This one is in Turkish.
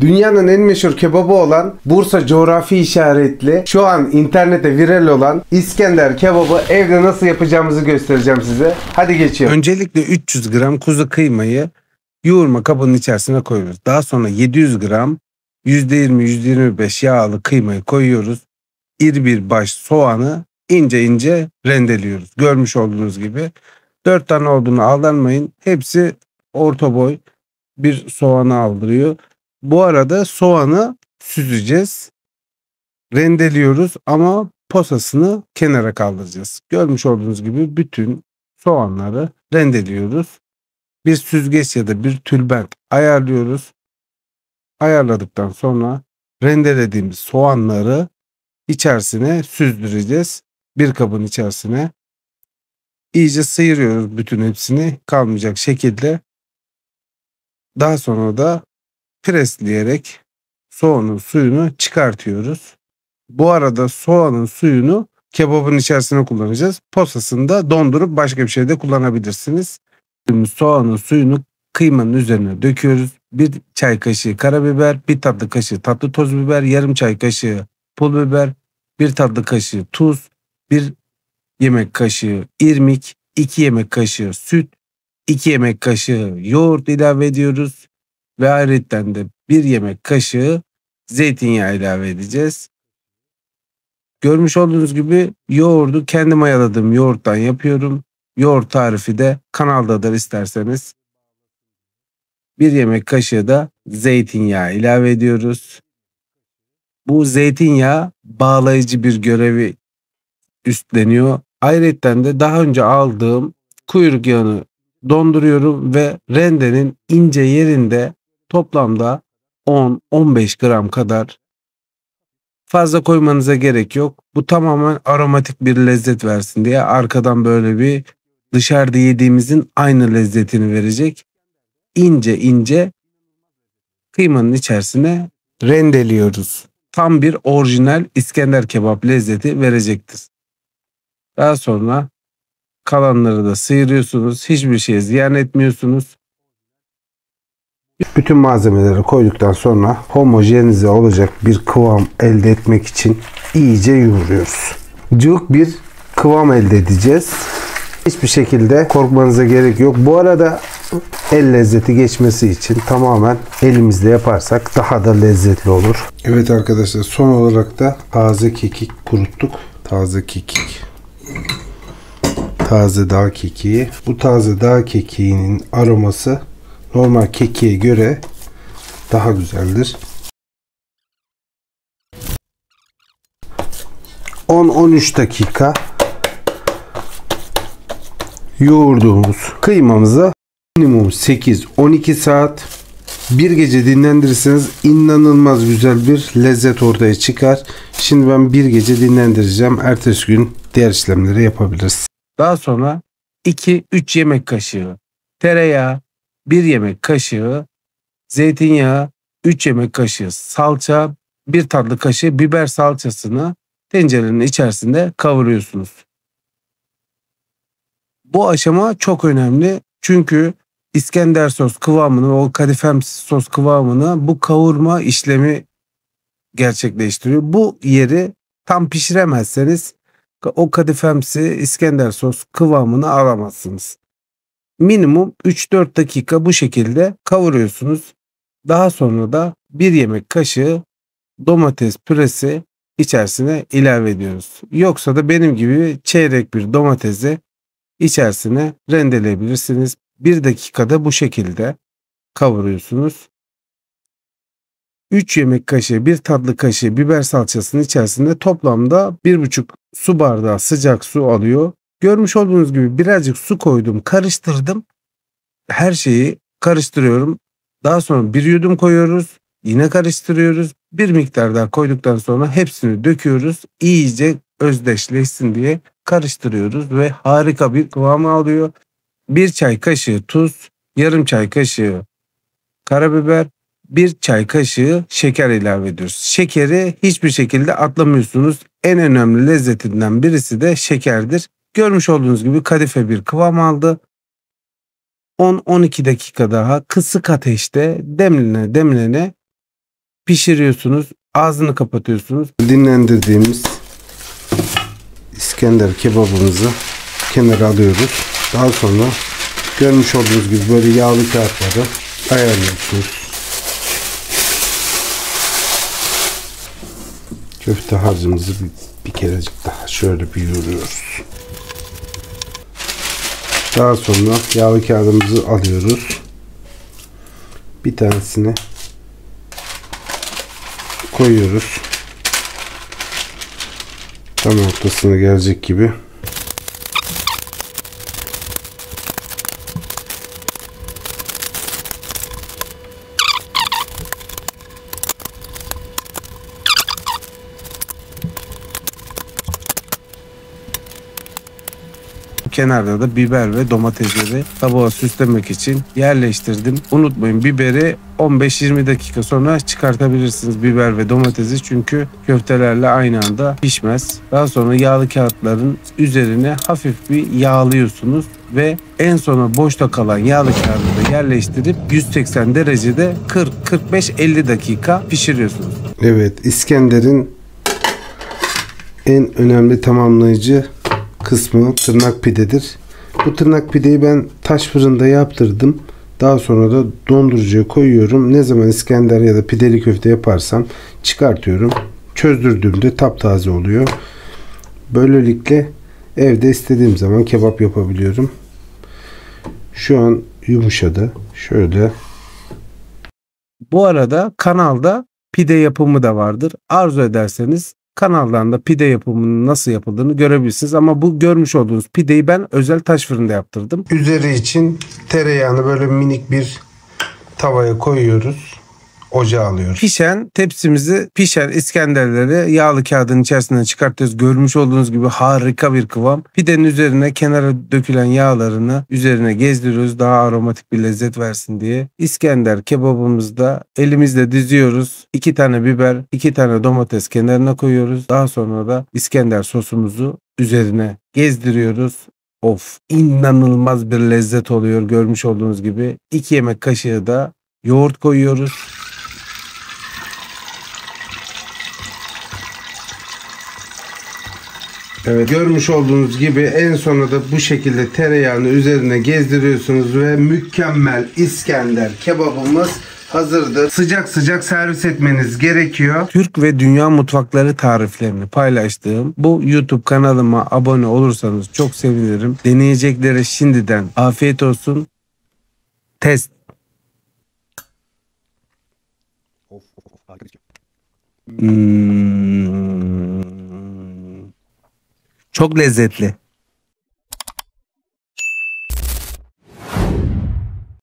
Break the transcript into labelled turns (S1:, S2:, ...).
S1: Dünyanın en meşhur kebabı olan Bursa coğrafi işaretli şu an internete viral olan İskender kebabı evde nasıl yapacağımızı göstereceğim size. Hadi geçiyorum. Öncelikle 300 gram kuzu kıymayı yoğurma kabının içerisine koyuyoruz. Daha sonra 700 gram %20-%25 yağlı kıymayı koyuyoruz. İri bir baş soğanı ince ince rendeliyoruz. Görmüş olduğunuz gibi 4 tane olduğunu aldanmayın. Hepsi orta boy bir soğanı aldırıyor. Bu arada soğanı süzeceğiz. Rendeliyoruz ama posasını kenara kaldıracağız. Görmüş olduğunuz gibi bütün soğanları rendeliyoruz. Bir süzgeç ya da bir tülbent ayarlıyoruz. Ayarladıktan sonra rendelediğimiz soğanları içerisine süzdüreceğiz. Bir kabın içerisine iyice sıyırıyoruz bütün hepsini kalmayacak şekilde. Daha sonra da presleyerek soğanın suyunu çıkartıyoruz. Bu arada soğanın suyunu kebabın içerisine kullanacağız. Posasını da dondurup başka bir şeyde kullanabilirsiniz. Soğanın suyunu kıymanın üzerine döküyoruz. Bir çay kaşığı karabiber, bir tatlı kaşığı tatlı toz biber, yarım çay kaşığı pul biber, bir tatlı kaşığı tuz, bir yemek kaşığı irmik, 2 yemek kaşığı süt, 2 yemek kaşığı yoğurt ilave ediyoruz. Ve ayrıca de 1 yemek kaşığı zeytinyağı ilave edeceğiz. Görmüş olduğunuz gibi yoğurdu kendi mayaladığım yoğurttan yapıyorum. Yoğurt tarifi de kanaldadır isterseniz. 1 yemek kaşığı da zeytinyağı ilave ediyoruz. Bu zeytinyağı bağlayıcı bir görevi üstleniyor. Ayrıca de daha önce aldığım kuyruk yağını donduruyorum ve rendenin ince yerinde toplamda 10-15 gram kadar, fazla koymanıza gerek yok. Bu tamamen aromatik bir lezzet versin diye arkadan böyle bir dışarıda yediğimizin aynı lezzetini verecek. İnce ince kıymanın içerisine rendeliyoruz. Tam bir orijinal İskender kebap lezzeti verecektir. Daha sonra kalanları da sıyırıyorsunuz. Hiçbir şeye ziyan etmiyorsunuz. Bütün malzemeleri koyduktan sonra homojenize olacak bir kıvam elde etmek için iyice yoğuruyoruz. Cıvık bir kıvam elde edeceğiz. Hiçbir şekilde korkmanıza gerek yok. Bu arada el lezzeti geçmesi için tamamen elimizle yaparsak daha da lezzetli olur. Evet arkadaşlar, son olarak da taze kekik kuruttuk. Taze kekik. Taze dağ kekiği. Bu taze dağ kekiğinin aroması normal kekiğe göre daha güzeldir. 10-13 dakika yoğurduğumuz kıymamızı minimum 8-12 saat bir gece dinlendirirseniz inanılmaz güzel bir lezzet ortaya çıkar. Şimdi ben bir gece dinlendireceğim. Ertesi gün diğer işlemleri yapabiliriz. Daha sonra 2-3 yemek kaşığı tereyağı, 1 yemek kaşığı zeytinyağı, 3 yemek kaşığı salça, 1 tatlı kaşığı biber salçasını tencerenin içerisinde kavuruyorsunuz. Bu aşama çok önemli çünkü İskender sos kıvamını, o kadifemsi sos kıvamını bu kavurma işlemi gerçekleştiriyor. Bu yeri tam pişiremezseniz o kadifemsi İskender sos kıvamını alamazsınız. Minimum 3-4 dakika bu şekilde kavuruyorsunuz. Daha sonra da 1 yemek kaşığı domates püresi içerisine ilave ediyoruz. Yoksa da benim gibi çeyrek bir domatesi içerisine rendeleyebilirsiniz. 1 dakikada bu şekilde kavuruyorsunuz. 3 yemek kaşığı, 1 tatlı kaşığı biber salçasının içerisinde toplamda 1,5 su bardağı sıcak su alıyor. Görmüş olduğunuz gibi birazcık su koydum, karıştırdım. Her şeyi karıştırıyorum. Daha sonra bir yudum koyuyoruz. Yine karıştırıyoruz. Bir miktar daha koyduktan sonra hepsini döküyoruz. İyice özdeşleşsin diye karıştırıyoruz ve harika bir kıvam alıyor. 1 çay kaşığı tuz, yarım çay kaşığı karabiber, 1 çay kaşığı şeker ilave ediyoruz. Şekeri hiçbir şekilde atlamıyorsunuz. En önemli lezzetinden birisi de şekerdir. Görmüş olduğunuz gibi kadife bir kıvam aldı. 10-12 dakika daha kısık ateşte demlene pişiriyorsunuz. Ağzını kapatıyorsunuz. Dinlendirdiğimiz İskender kebabımızı kenara alıyoruz. Daha sonra görmüş olduğunuz gibi böyle yağlı kağıtları ayarlıyorsunuz. Köfte harcımızı bir kerecik daha şöyle bir yoğuruyoruz. Daha sonra yağlı kağıdımızı alıyoruz. Bir tanesini koyuyoruz. Tam ortasına gelecek gibi. Kenarda da biber ve domatesleri tabağa süslemek için yerleştirdim. Unutmayın, biberi 15-20 dakika sonra çıkartabilirsiniz, biber ve domatesi, çünkü köftelerle aynı anda pişmez. Daha sonra yağlı kağıtların üzerine hafif bir yağlıyorsunuz ve en sona boşta kalan yağlı kağıdı da yerleştirip 180 derecede 40-45-50 dakika pişiriyorsunuz. Evet, İskender'in en önemli tamamlayıcı kısmı tırnak pidedir. Bu tırnak pideyi ben taş fırında yaptırdım. Daha sonra da dondurucuya koyuyorum. Ne zaman İskender ya da pideli köfte yaparsam çıkartıyorum. Çözdürdüğümde taptaze oluyor. Böylelikle evde istediğim zaman kebap yapabiliyorum. Şu an yumuşadı. Şöyle. Bu arada kanalda pide yapımı da vardır. Arzu ederseniz kanaldan da pide yapımının nasıl yapıldığını görebilirsiniz. Ama bu görmüş olduğunuz pideyi ben özel taş fırında yaptırdım. Üzeri için tereyağını böyle minik bir tavaya koyuyoruz. Ocağa alıyoruz. Pişen İskenderleri yağlı kağıdın içerisinden çıkartıyoruz. Görmüş olduğunuz gibi harika bir kıvam. Pidenin üzerine kenara dökülen yağlarını üzerine gezdiriyoruz. Daha aromatik bir lezzet versin diye. İskender kebabımızı da elimizle diziyoruz. 2 tane biber, 2 tane domates kenarına koyuyoruz. Daha sonra da İskender sosumuzu üzerine gezdiriyoruz. Of, inanılmaz bir lezzet oluyor görmüş olduğunuz gibi. 2 yemek kaşığı da yoğurt koyuyoruz. Evet, görmüş olduğunuz gibi en sona da bu şekilde tereyağını üzerine gezdiriyorsunuz ve mükemmel İskender kebabımız hazırdır. Sıcak sıcak servis etmeniz gerekiyor. Türk ve dünya mutfakları tariflerini paylaştığım bu YouTube kanalıma abone olursanız çok sevinirim. Deneyeceklere şimdiden afiyet olsun. Test. Çok lezzetli.